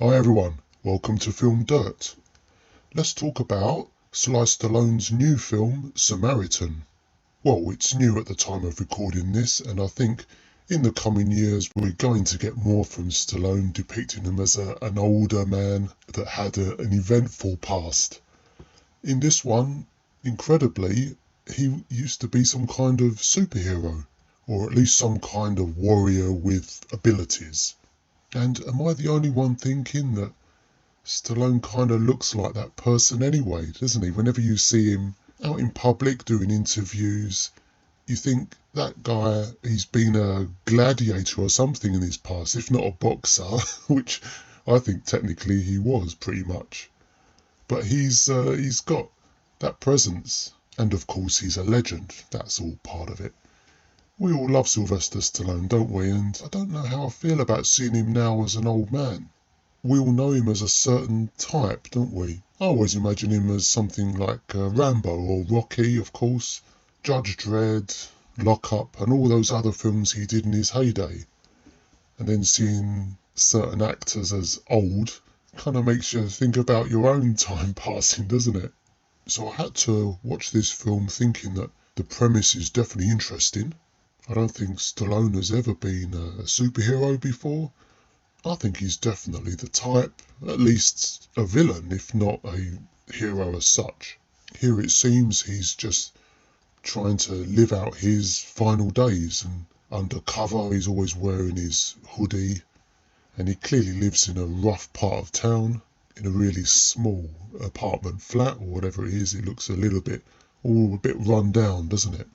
Hi everyone, welcome to Film Dirt. Let's talk about Stallone's new film, Samaritan. Well, it's new at the time of recording this, and I think in the coming years we're going to get more from Stallone depicting him as an older man that had an eventful past. In this one, incredibly, he used to be some kind of superhero, or at least some kind of warrior with abilities. And am I the only one thinking that Stallone kind of looks like that person anyway, doesn't he? Whenever you see him out in public doing interviews, you think that guy, he's been a gladiator or something in his past, if not a boxer, which I think technically he was pretty much. But he's got that presence, and of course he's a legend. That's all part of it. We all love Sylvester Stallone, don't we? And I don't know how I feel about seeing him now as an old man. We all know him as a certain type, don't we? I always imagine him as something like Rambo or Rocky, of course, Judge Dredd, Lock Up, and all those other films he did in his heyday. And then seeing certain actors as old kind of makes you think about your own time passing, doesn't it? So I had to watch this film thinking that the premise is definitely interesting. I don't think Stallone has ever been a superhero before. I think he's definitely the type, at least a villain, if not a hero as such. Here it seems he's just trying to live out his final days, and undercover he's always wearing his hoodie, and he clearly lives in a rough part of town, in a really small apartment flat or whatever it is. It looks all a bit run down, doesn't it?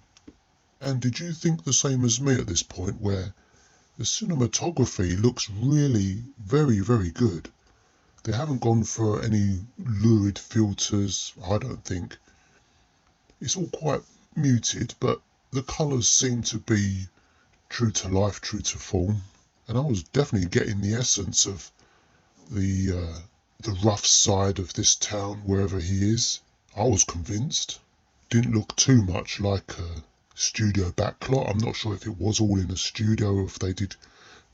And did you think the same as me at this point, where the cinematography looks really very, very good? They haven't gone for any lurid filters, I don't think. It's all quite muted, but the colours seem to be true to life, true to form. And I was definitely getting the essence of the rough side of this town, wherever he is. I was convinced. Didn't look too much like a studio backlot. I'm not sure if it was all in a studio or if they did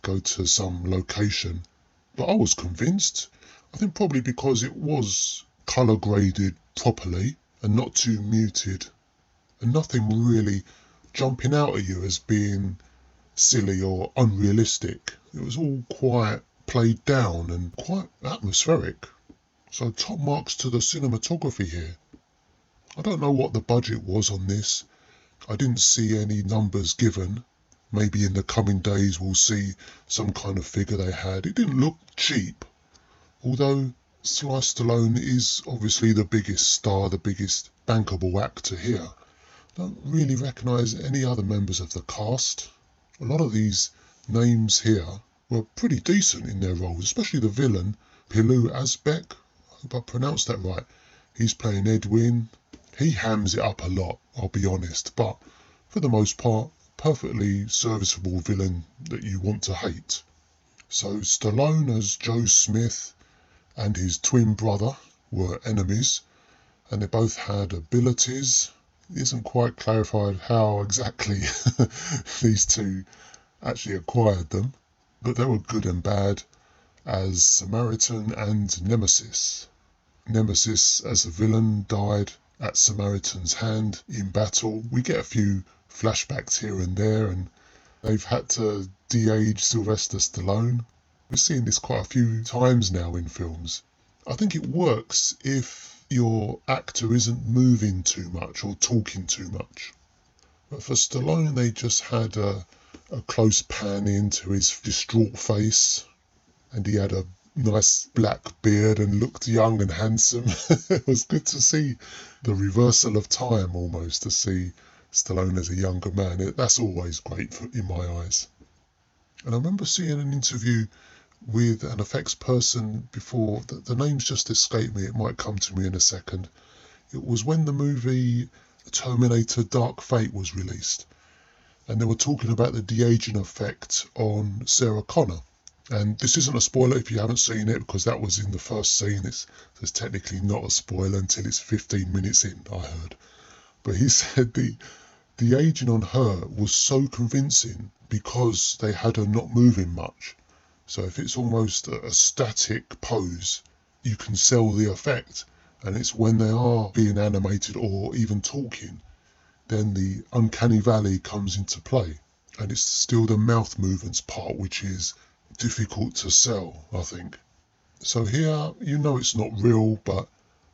go to some location. But I was convinced. I think probably because it was colour graded properly and not too muted, and nothing really jumping out at you as being silly or unrealistic. It was all quite played down and quite atmospheric. So top marks to the cinematography here. I don't know what the budget was on this. I didn't see any numbers given. Maybe in the coming days we'll see some kind of figure they had. It didn't look cheap, although Sly Stallone is obviously the biggest star, the biggest bankable actor here. Don't really recognise any other members of the cast. A lot of these names here were pretty decent in their roles, especially the villain, Pilu Asbeck. I hope I pronounced that right. He's playing Edwin. He hams it up a lot, I'll be honest, but for the most part, perfectly serviceable villain that you want to hate. So Stallone as Joe Smith and his twin brother were enemies, and they both had abilities. It isn't quite clarified how exactly these two actually acquired them, but they were good and bad as Samaritan and Nemesis. Nemesis as a villain died at Samaritan's hand in battle. We get a few flashbacks here and there, and they've had to de-age Sylvester Stallone. We're seeing this quite a few times now in films. I think it works if your actor isn't moving too much or talking too much. But for Stallone, they just had a close pan into his distraught face, and he had a nice black beard and looked young and handsome. It was good to see the reversal of time almost, to see Stallone as a younger man. That's always great in my eyes. And I remember seeing an interview with an effects person before, the names just escaped me, it might come to me in a second. It was when the movie Terminator Dark Fate was released, and they were talking about the de-aging effect on Sarah Connor. And this isn't a spoiler if you haven't seen it, because that was in the first scene. It's technically not a spoiler until it's 15 minutes in, I heard. But he said the aging on her was so convincing because they had her not moving much. So if it's almost a static pose, you can sell the effect. And it's when they are being animated or even talking, then the uncanny valley comes into play. And it's still the mouth movements part which is difficult to sell, I think. So here, it's not real, but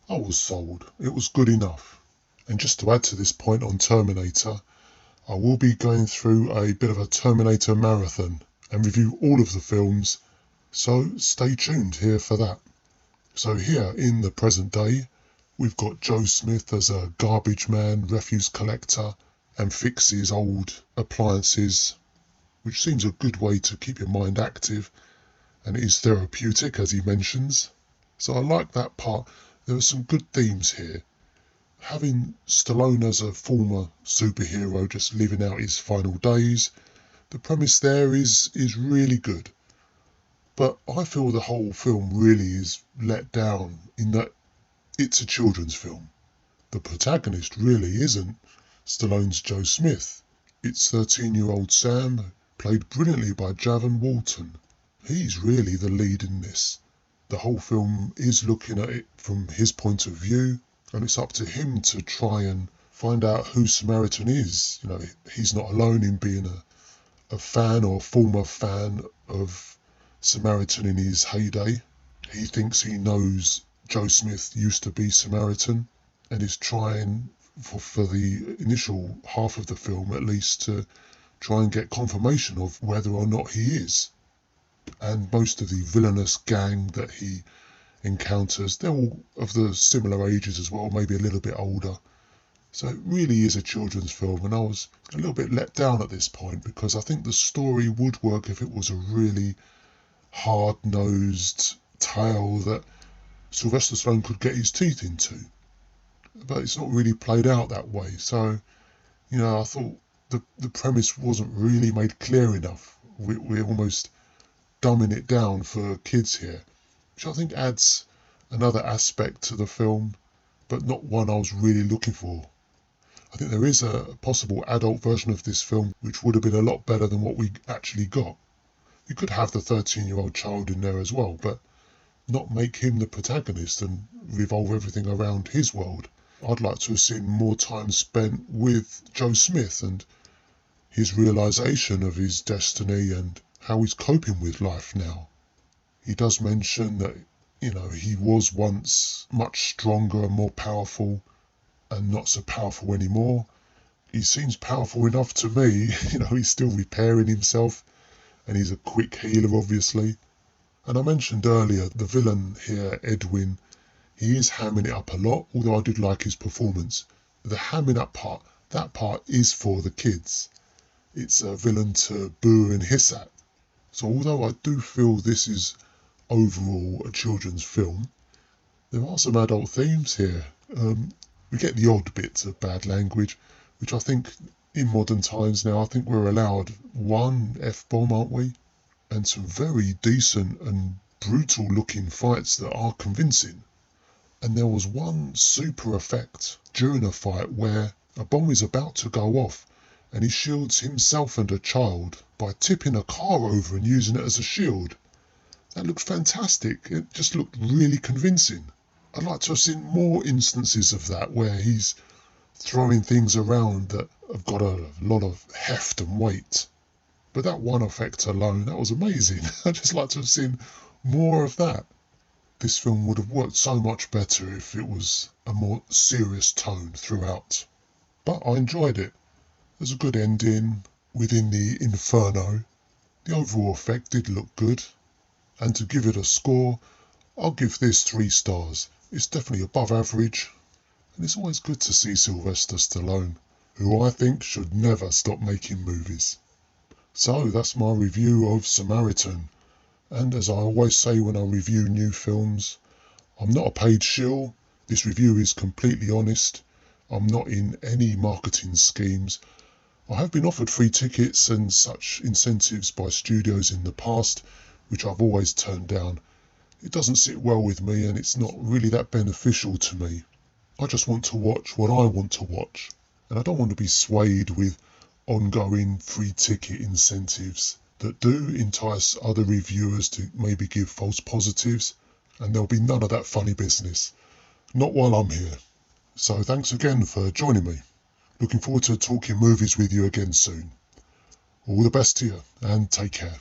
I was sold. It was good enough. And just to add to this point on Terminator, I will be going through a bit of a Terminator marathon and review all of the films, so stay tuned here for that. So here in the present day, we've got Joe Smith as a garbage man, refuse collector, and fixes old appliances, which seems a good way to keep your mind active, and it is therapeutic, as he mentions. So I like that part. There are some good themes here. Having Stallone as a former superhero just living out his final days, the premise there is really good. But I feel the whole film really is let down in that it's a children's film. The protagonist really isn't Stallone's Joe Smith. It's 13-year-old Sam, played brilliantly by Javon Walton. He's really the lead in this. The whole film is looking at it from his point of view, and it's up to him to try and find out who Samaritan is. He's not alone in being a fan or former fan of Samaritan in his heyday. He thinks he knows Joe Smith used to be Samaritan and is trying for the initial half of the film at least to try and get confirmation of whether or not he is. And most of the villainous gang that he encounters, they're all of the similar ages as well, maybe a little bit older. So it really is a children's film, and I was a little bit let down at this point because I think the story would work if it was a really hard-nosed tale that Sylvester Stallone could get his teeth into. But it's not really played out that way. So, I thought the premise wasn't really made clear enough. We're almost dumbing it down for kids here, which I think adds another aspect to the film, but not one I was really looking for. I think there is a possible adult version of this film which would have been a lot better than what we actually got. You could have the 13-year-old child in there as well, but not make him the protagonist and revolve everything around his world. I'd like to have seen more time spent with Joe Smith and his realisation of his destiny and how he's coping with life now. He does mention that, he was once much stronger and more powerful and not so powerful anymore. He seems powerful enough to me. He's still repairing himself and he's a quick healer, obviously. And I mentioned earlier, the villain here, Edwin, he is hamming it up a lot, although I did like his performance. The hamming up part, that part is for the kids. It's a villain to boo and hiss at. So although I do feel this is overall a children's film, there are some adult themes here. We get the odd bits of bad language, which I think in modern times now, I think we're allowed one F-bomb, aren't we? And some very decent and brutal looking fights that are convincing. And there was one super effect during a fight where a bomb is about to go off and he shields himself and a child by tipping a car over and using it as a shield. That looked fantastic. It just looked really convincing. I'd like to have seen more instances of that where he's throwing things around that have got a lot of heft and weight. But that one effect alone, that was amazing. I'd just like to have seen more of that. This film would have worked so much better if it was a more serious tone throughout. But I enjoyed it. There's a good ending within the inferno. The overall effect did look good. And to give it a score, I'll give this 3 stars. It's definitely above average. And it's always good to see Sylvester Stallone, who I think should never stop making movies. So that's my review of Samaritan. And as I always say when I review new films, I'm not a paid shill. This review is completely honest. I'm not in any marketing schemes. I have been offered free tickets and such incentives by studios in the past, which I've always turned down. It doesn't sit well with me and it's not really that beneficial to me. I just want to watch what I want to watch. And I don't want to be swayed with ongoing free ticket incentives. that do entice other reviewers to maybe give false positives, and there'll be none of that funny business. Not while I'm here. So thanks again for joining me. Looking forward to talking movies with you again soon. All the best to you, and take care.